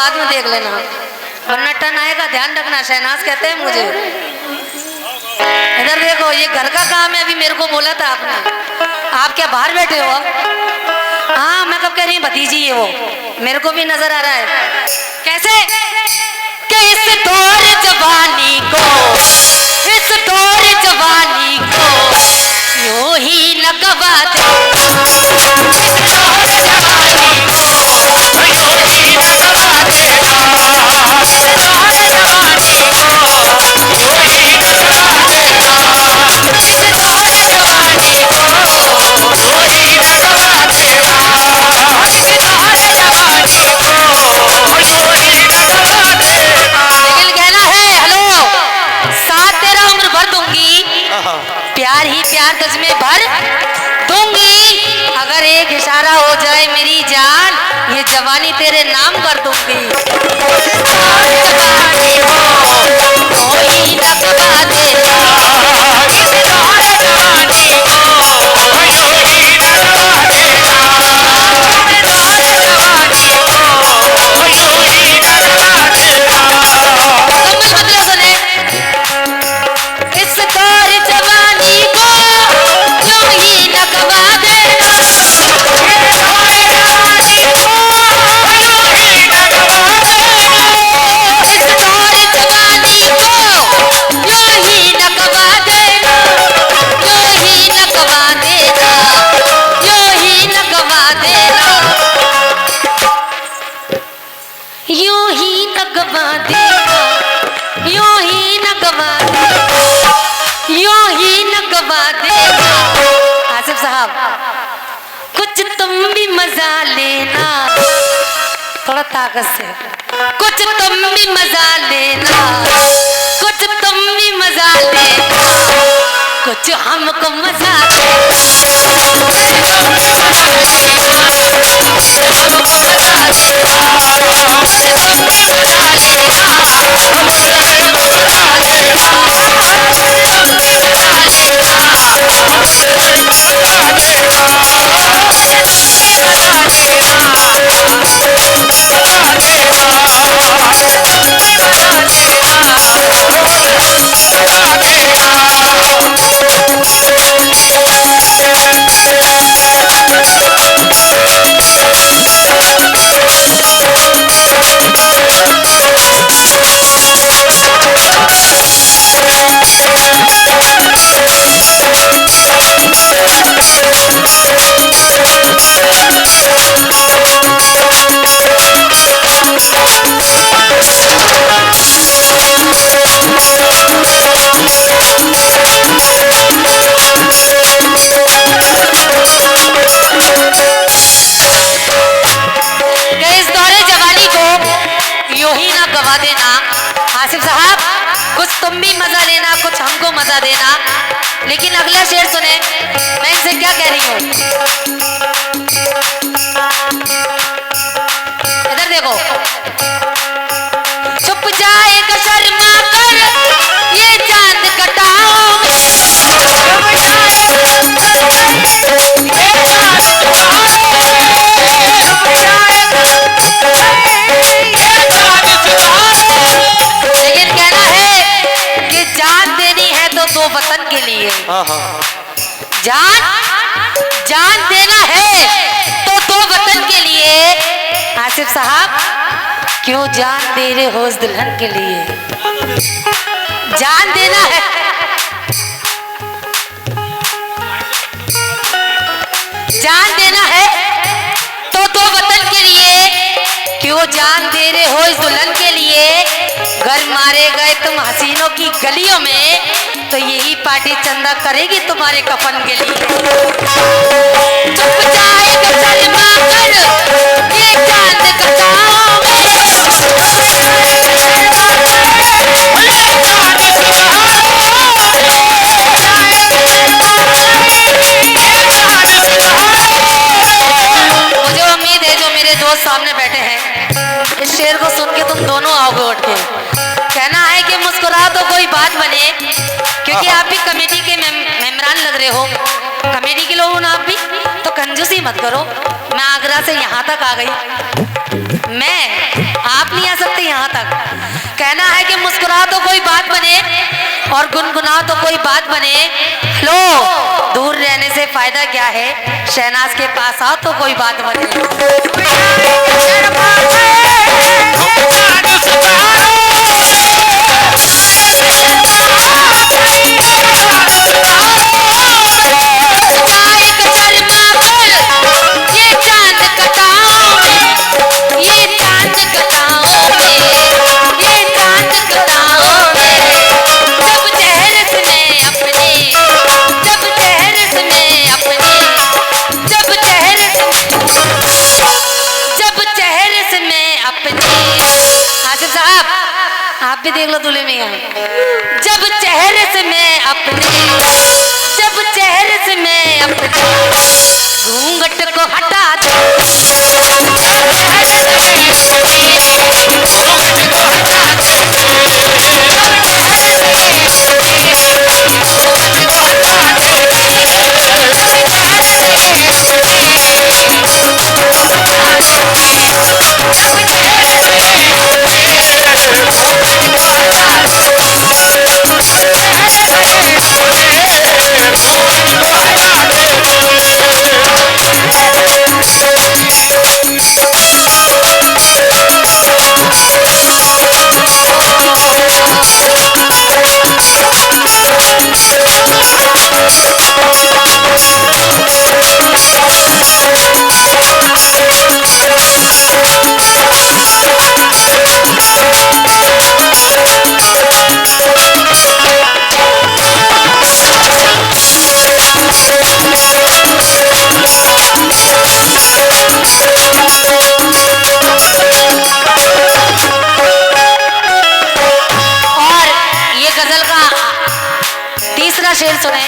बाद में देख लेना, वरना टन आएगा, ध्यान रखना। शहनाज कहते हैं मुझे। इधर देखो, ये घर का काम है। अभी मेरे को बोला था आपने, आप क्या बाहर बैठे हो? हाँ, मैं कब कह रही भतीजी है वो, मेरे को भी नजर आ रहा है। कैसे कि इस दौर जवानी को, इस दौर जवानी को यूं ही न गवा दे, इस दौर जवानी को यूं ही न गवा देना, इस दौर जवानी को यूं ही न गवा देना, इस दौर जवानी को यूं ही न गवा देना, इस दौर जवानी को यूं ही न गवा देना। लेकिन कहना है, हेलो, साथ तेरा उम्र भर दूंगी, प्यार ही प्यार तुझ में भर दूंगी, अगर एक इशारा हो जाए मेरी जान, ये जवानी तेरे नाम कर दूंगी। जवानी हो कोई न गवा देना, इस दौर जवानी को यूं ही न गवा देना, इस दौर जवानी को यूं ही न गवा देना। मुकम्मल मतलब सुने, इस दौर जवानी को यूं ही न गवा देना, इस दौर जवानी को यूं ही न गवा देना, इस दौर जवानी को यूं ही न गवा देना, यूं ही न गवा देना, यूं ही न गवा देना, यूं ही न गवा देना, यूं ही न गवा देना, यूं ही न गवा देना। आसिफ साहब, कुछ तुम भी मजा लेना, थोड़ा ताकत से, कुछ तुम भी मजा लेना, कुछ तुम भी मजा लेना, कुछ हमको मजा देना, कुछ तुम भी मजा लेना, कुछ हमको मजा देना, कुछ तुम भी मजा लेना, कुछ हमको मजा देना, कुछ तुम भी मजा लेना, कुछ हमको मजा देना, कुछ तुम भी मजा लेना, कुछ हमको मजा देना, कुछ तुम भी मजा लेना, कुछ हमको इस दौरे जवानी को यूं ही ना गवा देना। आसिफ साहब, कुछ तुम भी मजा लेना, कुछ हमको मजा देना। लेकिन अगला शेर सुने, मैं इनसे क्या कह रही हूँ। इधर देखो, छुप जाएगा शर्मा कर ये चांद कटाओ में, छुप जाएगा ये चांद कटाओ में, छुप जाएगा ये चांद कटाओ में। लेकिन कहना है कि जान देनी है तो दो वतन के लिए, जान देना है तो दो वतन के लिए। आसिफ साहब, क्यों जान दे रहे हो उस दुल्हन के लिए? जान देना है, जान देना है तो दो वतन के लिए। क्यों जान दे रहे हो इस दुल्हन के लिए? घर मारे गए तुम हसीनों की गलियों में, तो यही पार्टी चंदा करेगी तुम्हारे कफन के लिए। चुप जाएगा शर्मा कर ये चांद कटाओ में, चुप जाएगा शर्मा कर ये चांद कटाओ में, चुप जाएगा शर्मा कर ये चांद कटाओ में। मुझे उम्मीद है जो मेरे दोस्त सामने बैठे हैं, इस शेर को सुन के तुम दोनों आओगे उठ के। कहना है कि मुस्कुरा तो कोई बात बने, क्योंकि आप भी कमेटी के मेंबरान लग रहे हो। कॉमेडी के लोग हो ना आप भी, तो कंजूसी मत करो। मैं आगरा से यहाँ तक आ गई, आप नहीं आ सकते यहाँ तक। कहना है कि मुस्कुरा तो कोई बात बने और गुनगुना तो कोई बात बने। लो, दूर रहने से फायदा क्या है, शहनाज के पास आओ तो कोई बात बने। आप भी देख लो दूल्हे में यहाँ, जब चेहरे से मैं अपने, जब चेहरे से मैं अपने घूंघट को हटा दो, शेर सुने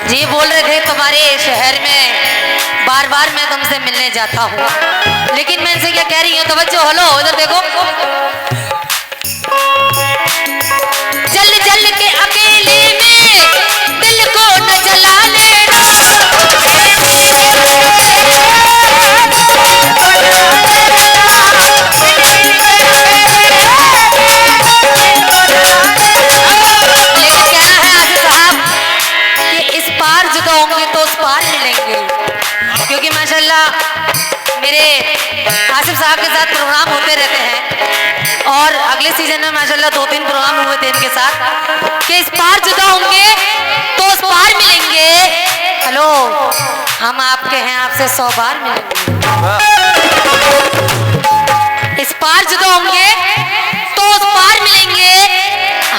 जी। बोल रहे थे तुम्हारे शहर में बार बार मैं तुमसे मिलने जाता हूँ, लेकिन मैं इनसे क्या कह रही हूँ, तवज्जो, हेलो इधर देखो। जल जल के अकेले में दिल को न जला लेना, क्योंकि माशाल्लाह मेरे आसिफ साहब के साथ प्रोग्राम होते रहते हैं और अगले सीजन में माशाल्लाह 2-3 प्रोग्राम हुए थे इनके साथ कि इस पार जुदा होंगे तो उस पार मिलेंगे। हेलो, हम आपके हैं, आपसे 100 बार मिलेंगे। इस पार जुदा होंगे तो उस पार मिलेंगे,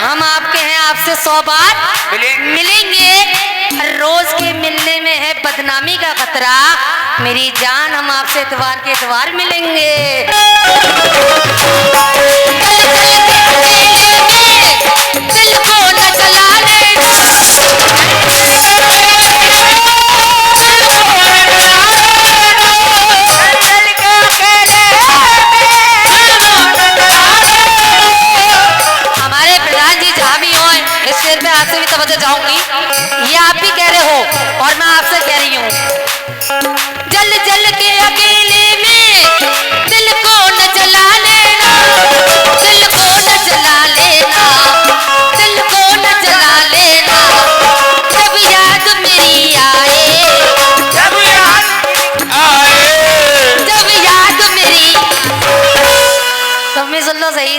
हम आपके हैं, आपसे 100 बार मिलेंगे। हर रोज के मिलने में है बदनामी का खतरा, मेरी जान हम आपसे इतवार के इतवार मिलेंगे। दिल को न जला लेना, हमारे प्रधान जी जहाँ भी हो, इस शेर पे आपसे भी तवज्जो चाहूंगी। ये आप भी कह रहे हो और मैं आपसे कह रही हूँ, जल जल के अकेले में दिल को न जला लेना, दिल को न जला लेना, दिल को न जला लेना। जब याद मेरी आए, जब याद आए, जब याद मेरी, तुम सुन लो सही,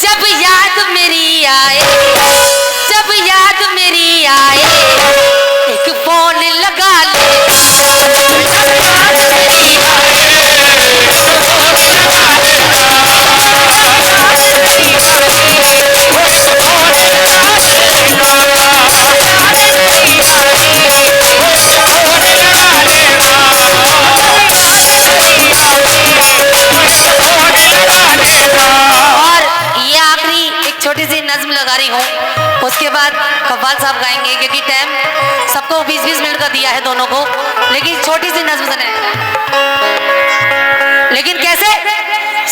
जब याद मेरी आए, जब याद मेरी आए, एक फोन लगा ले, जब याद मेरी आए, और ये आखिरी एक छोटी सी नज्म लगा रही हूँ, उसके बाद कव्वाल साहब गाएंगे क्योंकि टाइम सबको 20-20 मिनट का दिया है दोनों को, लेकिन छोटी सी नज्म सुने। लेकिन कैसे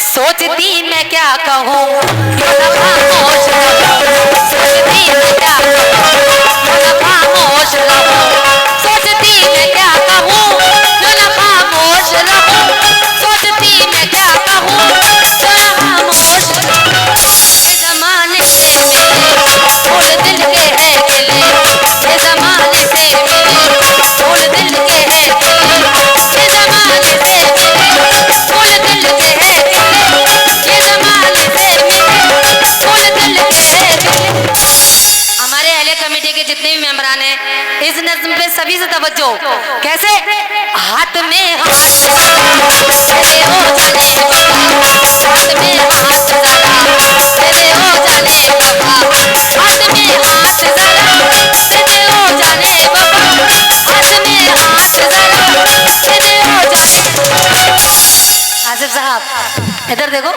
सोचती मैं क्या कहूँ, सोचती मैं क्या कहूँ, खामोश कमेटी के जितने भी मेंबरान हैं, इस नज्म पे सभी से तवज्जो। कैसे? हाथ में हाथ तेरे हो जाने बाबा, हाथ में हाथ जरा तेरे हो जाने बाबा, हाथ में हाथ जरा तेरे हो जाने बाबा, हाथ में हाथ जरा तेरे हो जाने। आसिफ साहब इधर देखो,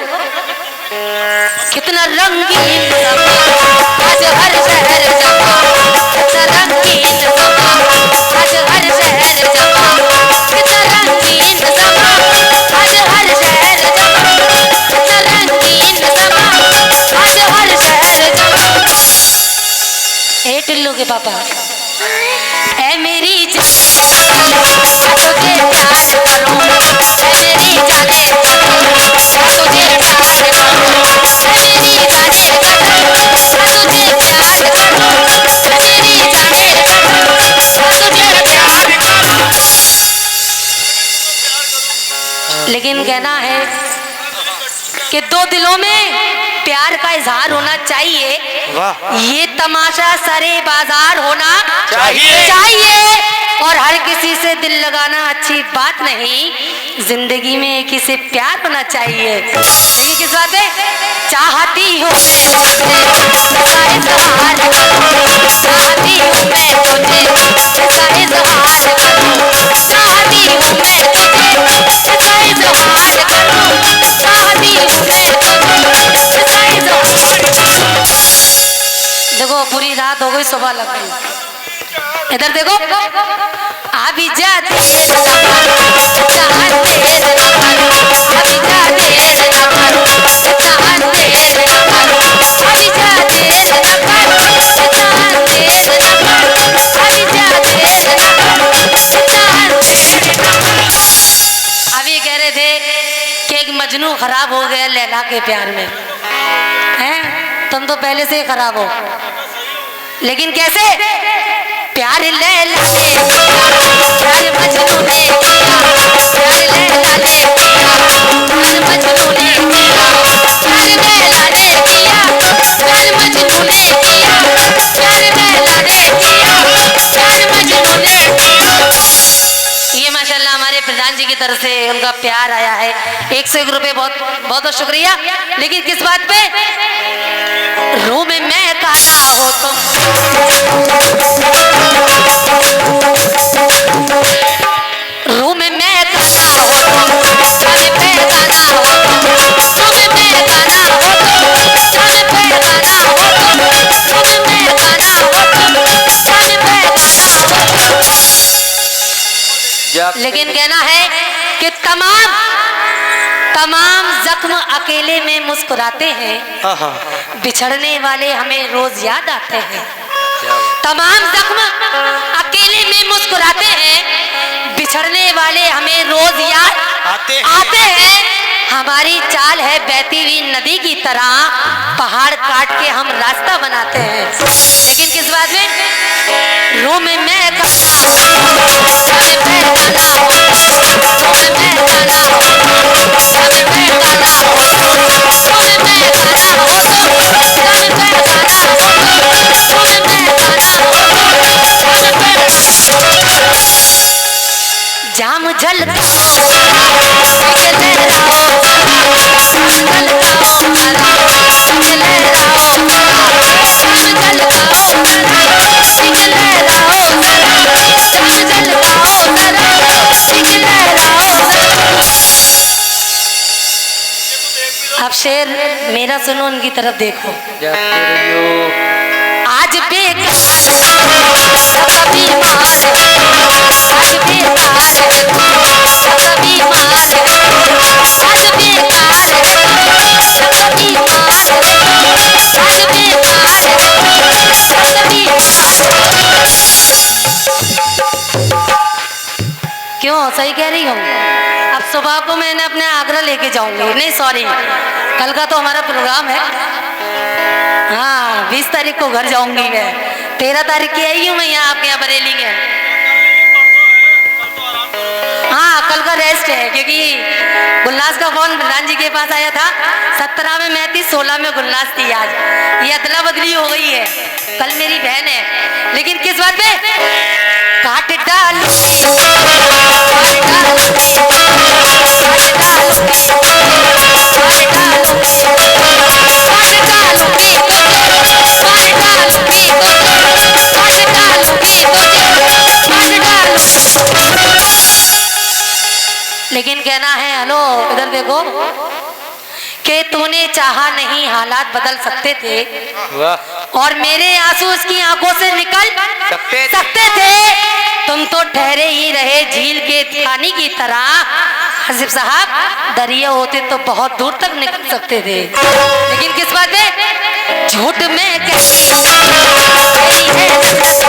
कितना रंगीन समा आज हर शहर जमा, कितना रंगीन समा आज हर शहर जमा, कितना रंगीन समा आज हर शहर जमा, कितना रंगीन समा आज हर शहर जमा। ए टिल्लू के पापा, ए मेरी जाने तुझे प्यार करूं, ए मेरी जाने तुझे प्यार करूं, ए मेरी जाने तुझे प्यार करूं, ए मेरी जाने तुझे प्यार करूं। लेकिन कहना है कि दो दिलों में प्यार का इजहार होना चाहिए, ये तमाशा सरे बाजार होना चाहिए। और हर किसी से दिल लगाना अच्छी बात नहीं, जिंदगी में किसी प्यार होना चाहिए। लेकिन किस बात है? चाहती हूँ मैं तुझे ऐसा इजहार करूं, चाहती हूँ मैं तुझे ऐसा इजहार करूं, चाहती हूँ मैं तुझे ऐसा इजहार करूं, चाहती हूँ मैं तुझे ऐसा इजहार करूं। देखो पूरी रात हो गई, सुबह लग गई। इधर देखो, अभी जा देर न करो, चाहत देर न करो, अभी जा देर न करो, चाहत देर न करो, अभी जा देर न करो, चाहत देर न करो, अभी जा देर न करो, चाहत देर न करो। अभी कह रहे थे कि एक मजनू खराब हो गया लैला के प्यार में, हैं? तुम तो पहले से ही खराब हो। लेकिन कैसे? प्यार लैला ने किया, प्यार मजनू ने किया, प्यार लैला ने किया, प्यार मजनू ने किया, प्यार लैला ने किया, प्यार मजनू ने किया, प्यार लैला ने किया, प्यार मजनू ने किया। ये माशाल्लाह हमारे प्रधान जी की तरफ से उनका प्यार आया है, 1 से 1 रुपए, बहुत बहुत शुक्रिया। लेकिन किस बात पे? रूम में काला हो तुम, रूम में काला हो तुम, तन पे काला हो तुम, रूम में काला हो तुम, तन पे काला हो तुम, रूम में काला हो तुम, तन पे काला हो तुम। लेकिन कहना है कि तमाम जख्म अकेले में मुस्कुराते हैं, बिछड़ने वाले हमें रोज याद आते हैं। तमाम जख्म अकेले में मुस्कुराते हैं, बिछड़ने वाले हमें रोज याद आते हैं। हमारी चाल है बहती हुई नदी की तरह, पहाड़ काट के हम रास्ता बनाते हैं। लेकिन किस बात में? रूम में काला हो, तन पे काला हो, रूम में काला हो, तन पे काला हो, रूम में काला हो, तन पे काला हो, रूम में काला हो, तन पे जाम झलकाओ जरा, एक लहराओ जरा, जाम झलकाओ जरा, एक लहराओ जरा, जाम झलकाओ जरा, एक लहराओ जरा, जाम झलकाओ जरा, एक लहराओ जरा। अब शेर मेरा सुनो, उनकी तरफ देखो। आज बेकार कभी मार, आज बेकार कभी मार, आज बेकार कभी मार, आज बेकार कभी मार। क्यों? सही कह रही हूँ। अब सुबह को मैंने अपने आगरा लेके जाऊंगी, नहीं सॉरी, कल का तो हमारा प्रोग्राम है। हाँ 20 तारीख को घर जाऊंगी मैं, 13 तारीख की आई हूँ मैं यहाँ आपके यहाँ बरेली के। हाँ कल का रेस्ट है, क्योंकि गुलनाज का फोन प्रधान जी के पास आया था। 17 में मैं थी, 16 में गुलनाज थी। आज ये अदला बदली हो गई है। कल मेरी बहन है, लेकिन किस बात पे? काट डालूंगी, लेकिन कहना है हेलो इधर देखो कि तूने चाहा नहीं हालात बदल सकते थे और मेरे आंसू उसकी आंखों से निकल सकते थे। तुम तो ठहरे ही रहे झील के पानी की तरह। हसीब साहब, दरिया होते तो बहुत दूर तक निकल सकते थे, लेकिन किस बात पे? झूठ में कहती है, झूठ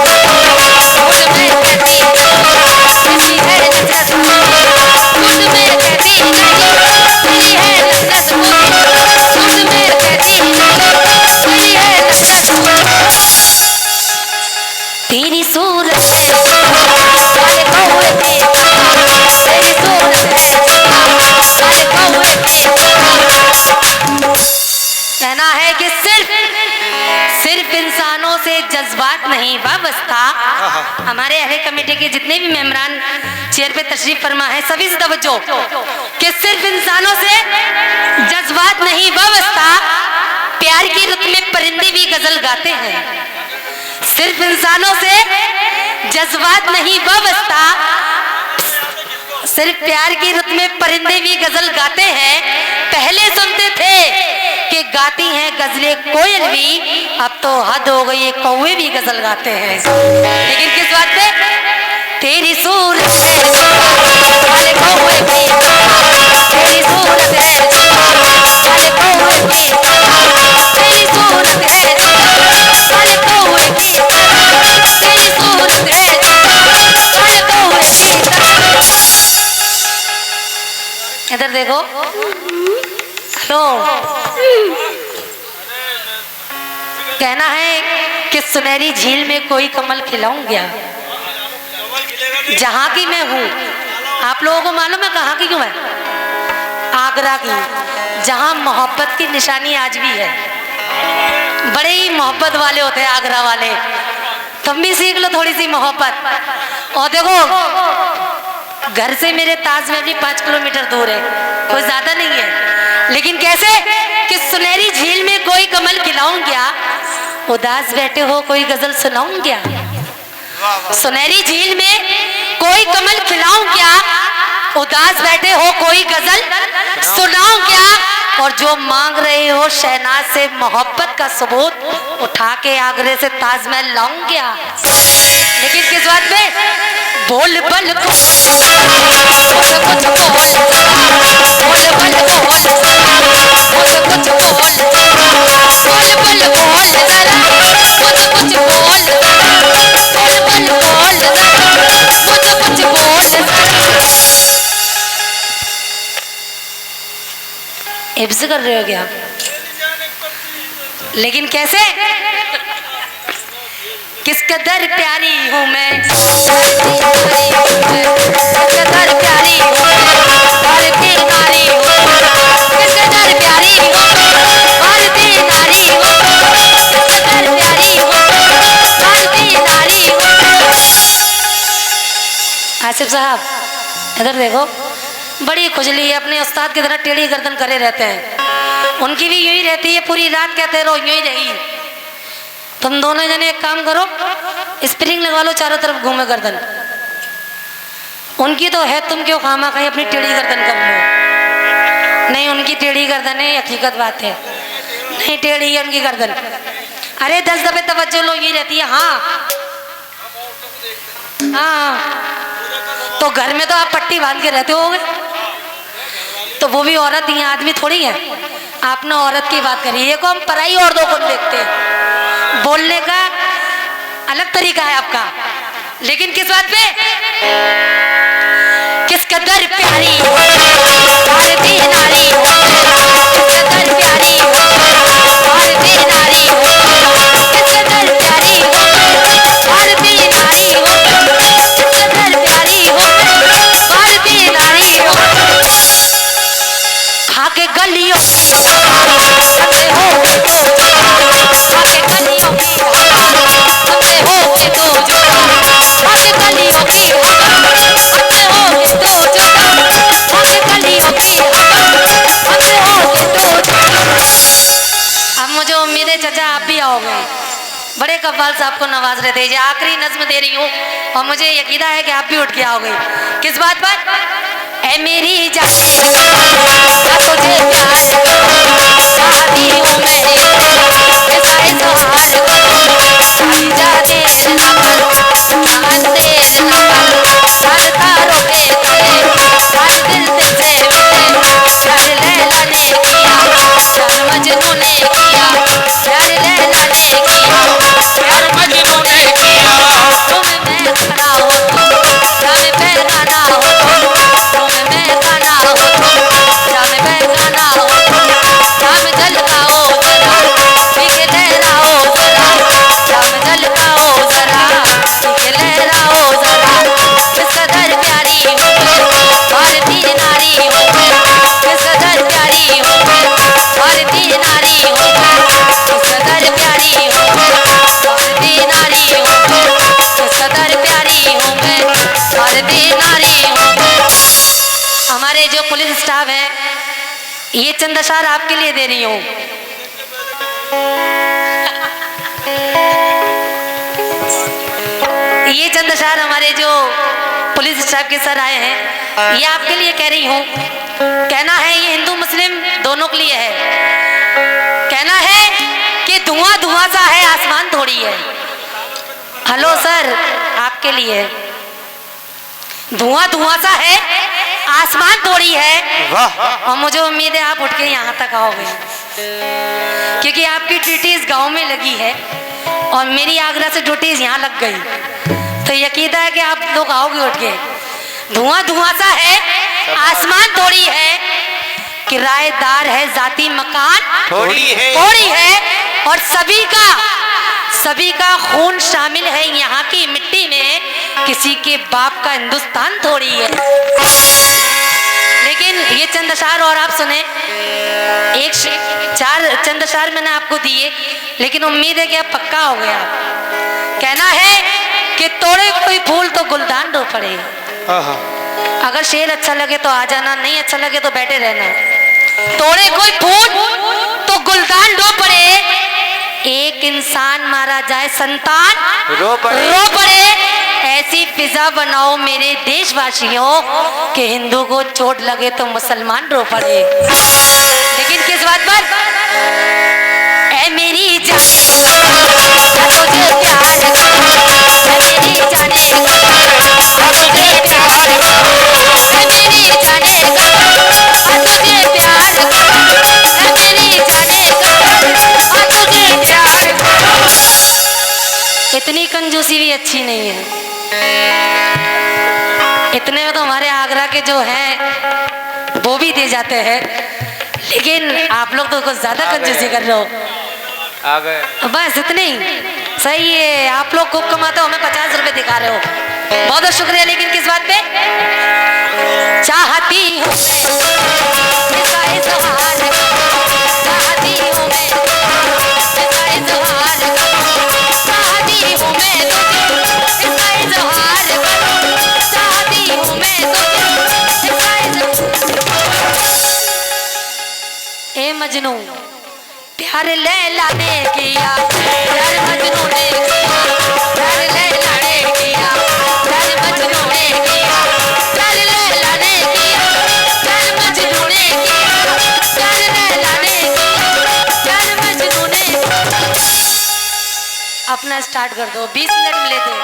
में कहती है, तेरी सूरत है कहना है कि सिर्फ इंसानों से जज्बात नहीं वाबस्ता। हमारे अहले कमेटी के जितने भी मेंबरान चेयर पे तशरीफ फरमा है, सभी से तवज्जो कि सिर्फ इंसानों से जज्बात नहीं वाबस्ता। प्यार की रुत में परिंदे भी गजल गाते हैं। सिर्फ इंसानों से जज्बात नहीं वाबस्ता, सिर्फ प्यार की रुत में परिंदे भी गजल गाते हैं। पहले सुनते थे कि गाती हैं गजलें कोयल भी, अब तो हद हो गई कौवे भी गजल गाते हैं। लेकिन किस बात पे? तेरी सूरत है वाले कौवे की, तेरी सूरत है वाले कौवे की, तेरी सूरत है वाले कौवे की, तेरी सूरत है वाले कौवे की। इधर देखो हेलो, कहना है कि सुनहरी झील में कोई कमल खिलाऊं क्या? जहां की मैं हूँ, आप लोगों को मालूम है कहाँ की क्यों है? आगरा की, जहां मोहब्बत की निशानी आज भी है। बड़े ही मोहब्बत वाले होते हैं आगरा वाले। तुम भी सीख लो थोड़ी सी मोहब्बत। और देखो घर से मेरे ताजमहल भी 5 किलोमीटर दूर है, कोई ज्यादा नहीं है, लेकिन कैसे कि सुनहरी झील में कोई कमल खिलाऊं क्या? उदास बैठे हो कोई गजल सुनाऊं क्या? सुनहरी झील में कोई कमल खिलाऊं क्या? उदास बैठे हो कोई गजल सुनाऊं क्या? और जो मांग रहे हो शहनाज से मोहब्बत का सबूत, उठा के आगरे से ताजमहल लाऊं क्या? लेकिन किस बात पे? बोल बल को कुछ हिफ्ज़ कर रहे हो क्या? लेकिन कैसे? किस कदर प्यारी हूँ मैं, किस कदर प्यारी हूँ मैं, भारतीय नारी हूँ, किस कदर प्यारी हूँ मैं, भारतीय नारी हूँ, किस कदर प्यारी हूँ मैं, भारतीय नारी हूँ। आसिफ साहब इधर देखो, बड़ी खुजली है, अपने उस्ताद की तरह टेढ़ी गर्दन करे रहते हैं। उनकी भी यही रहती है, पूरी रात कहते रहो यही रही। तुम दोनों जने एक काम करो, स्प्रिंग लगा लो, चारों तरफ घूमे गर्दन। उनकी तो है, तुम क्यों खामा खाई अपनी टेढ़ी गर्दन कर लो? नहीं, उनकी टेढ़ी गर्दन है, हकीकत बात है, नहीं टेढ़ी है उनकी गर्दन। अरे 10 दफे तवज्जो लो, यही रहती है। हाँ हाँ, तो घर में तो आप पट्टी बांध के रहते होगे, तो वो भी औरत ही है, आदमी थोड़ी है। आपने औरत की बात करी, ये को हम पराई औरतों को देखते हैं, बोलने का अलग तरीका है आपका। लेकिन किस बात पे? किस कदर प्यारी हो भारतीय नारी हो, किस कदर प्यारी हो भारतीय नारी हो, किस कदर प्यारी हो भारतीय नारी हो, किस कदर प्यारी हो भारतीय नारी हो। खाके गलियों संगे हो के तो, खाके गलियों संगे हो के तो, बड़े कव्वाल साहब को नवाज रहे थे। ये आखिरी नज्म दे रही हूँ और मुझे यकीन है कि आप भी उठ के आओगे। किस बात पर? ऐ मेरी जाने क्या तुझे प्यार चाहती हूँ मैं, ऐसा इजहार सारी जाने ना करो, चांद देर ना करो, चांद तारों के सारे दिल से प्यार लैला ने किया, प्यार मजनू ने किया, प्यार लैला ने किया, प्यार मजनू ने किया। तुम मैं खड़ा हो तुम मैं गाना हो तुम मैं गाना हो तुम मैं गाना हो शाम झलकाओ जरा पीके लहराओ जरा, शाम झलकाओ जरा पीके लहराओ जरा। किस कदर प्यारी हूँ मैं भारतीय नारी हूँ मैं, किस कदर प्यारी हूँ मैं भारतीय नारी हूँ मैं, किस कदर प्यारी हूँ मैं भारतीय नारी हूँ मैं, किस कदर प्यारी हूँ मैं भारतीय नारी हूँ मैं। हमारे जो पुलिस स्टाफ है ये चंद अशार आपके लिए दे रही हूँ। ये चंद अशार हमारे जो पुलिस स्टाफ के सर आए हैं ये आपके लिए कह रही हूँ। कहना है ये हिंदू मुस्लिम दोनों के लिए है। कहना है कि धुआं धुआं सा है आसमान थोड़ी है। हेलो सर आपके लिए। धुआं धुआं सा है आसमान थोड़ी है। और मुझे उम्मीद है आप उठ के यहाँ तक आओगे क्योंकि आपकी ड्यूटी इस गांव में लगी है और मेरी आगरा से ड्यूटी यहाँ लग गई, तो यकीन है कि आप लोग आओगे उठ के। धुआं धुआं सा है आसमान थोड़ी है, किराएदार है जाती मकान थोड़ी है और सभी का खून शामिल है यहाँ की मिट्टी में, किसी के बाप का हिंदुस्तान थोड़ी है। लेकिन ये चंद अशार और आप सुने, एक 4 चंद अशार मैंने आपको दिए लेकिन उम्मीद है कि अब पक्का हो गया। कहना है कि तोड़े कोई फूल तो गुलदान रो पड़े। अगर शेर अच्छा लगे तो आ जाना, नहीं अच्छा लगे तो बैठे रहना। तोड़े कोई फूल तो गुलदान रो पड़े, एक इंसान मारा जाए संतान रो पड़े। ऐसी फिजा बनाओ मेरे देशवासियों कि हिंदू को चोट लगे तो मुसलमान रो पड़े। लेकिन किस बात पर? ऐ मेरी जाने तुझे प्यार ऐ मेरी जाने तुझे प्यार ऐ मेरी जाने तुझे प्यार ऐ मेरी जाने तुझे प्यार। इतनी कंजूसी भी अच्छी नहीं है। इतने में तो हमारे आगरा के जो हैं वो भी दे जाते हैं, लेकिन आप लोग तो कुछ ज्यादा कंजूसी कर रहे हो। आ गए बस इतने ही सही है। आप लोग खूब कमाते हो, हमें 50 रुपए दिखा रहे हो, बहुत बहुत शुक्रिया। लेकिन किस बात पे? चाहती हूँ मजनू प्यार लैला ने किया, प्यार मजनू ने किया, प्यार लैला ने किया, प्यार मजनू ने किया, प्यार लैला ने किया, प्यार मजनू ने किया, प्यार लैला ने किया, प्यार मजनू ने। अपना स्टार्ट कर दो, 20 मिनट मिले थे।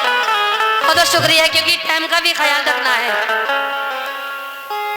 बहुत शुक्रिया क्योंकि टाइम का भी ख्याल रखना है।